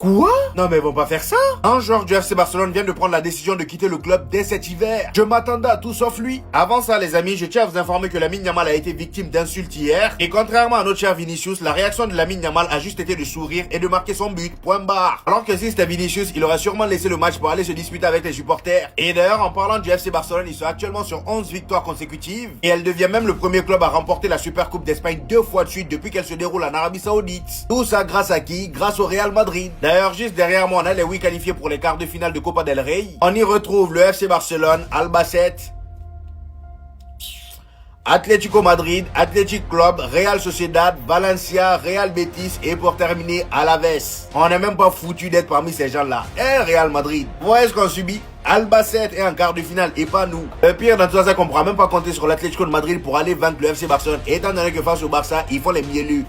Quoi? Non mais ils vont pas faire ça. Un joueur du FC Barcelone vient de prendre la décision de quitter le club dès cet hiver. Je m'attendais à tout sauf lui. Avant ça les amis, je tiens à vous informer que Lamine Yamal a été victime d'insultes hier. Et contrairement à notre cher Vinicius, la réaction de Lamine Yamal a juste été de sourire et de marquer son but, point barre. Alors que si c'était Vinicius, il aurait sûrement laissé le match pour aller se disputer avec les supporters. Et d'ailleurs en parlant du FC Barcelone, ils sont actuellement sur 11 victoires consécutives. Et elle devient même le premier club à remporter la Super Coupe d'Espagne 2 fois de suite depuis qu'elle se déroule en Arabie Saoudite. Tout ça grâce à qui? Grâce au Real Madrid. D'ailleurs juste derrière moi on a les 8 qualifiés pour les quarts de finale de Copa del Rey. On y retrouve le FC Barcelone, Albacete, Atlético Madrid, Athletic Club, Real Sociedad, Valencia, Real Betis et pour terminer Alaves. On n'est même pas foutu d'être parmi ces gens-là. Et Real Madrid. Vous voyez ce qu'on subit? Albacete est en quart de finale et pas nous. Le pire dans tout ça, c'est qu'on pourra même pas compter sur l'Atlético de Madrid pour aller vaincre le FC Barcelone. Étant donné que face au Barça, ils font les mielleux.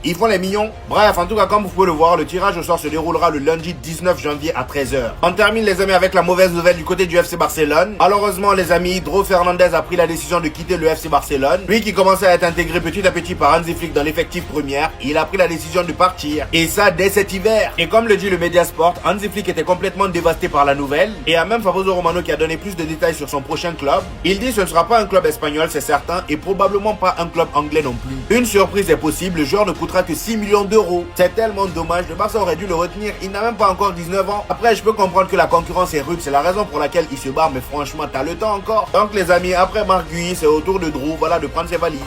Ils font les mignons. Bref, en tout cas, comme vous pouvez le voir, le tirage au sort se déroulera le lundi 19 janvier à 13h. On termine les amis avec la mauvaise nouvelle du côté du FC Barcelone. Malheureusement les amis, Dro Fernandez a pris la décision de quitter le FC Barcelone. Lui qui commençait à être intégré petit à petit par Hansi Flick dans l'effectif première, il a pris la décision de partir. Et ça dès cet hiver. Et comme le dit le Mediasport, Hansi Flick était complètement dévasté par la nouvelle. Et à même Fabrizio Romano qui a donné plus de détails sur son prochain club. Il dit ce ne sera pas un club espagnol, c'est certain, et probablement pas un club anglais non plus. Une surprise est possible, le joueur ne coûtera que 6 millions d'euros. C'est tellement dommage, le Barça aurait dû le retenir, il n'a même pas encore 19 ans. Après je peux comprendre que la concurrence est rude, c'est la raison pour laquelle il se barre, mais franchement t'as le temps encore. Donc les amis, après Marc Guy, c'est au tour de Drew, voilà, de prendre ses valises.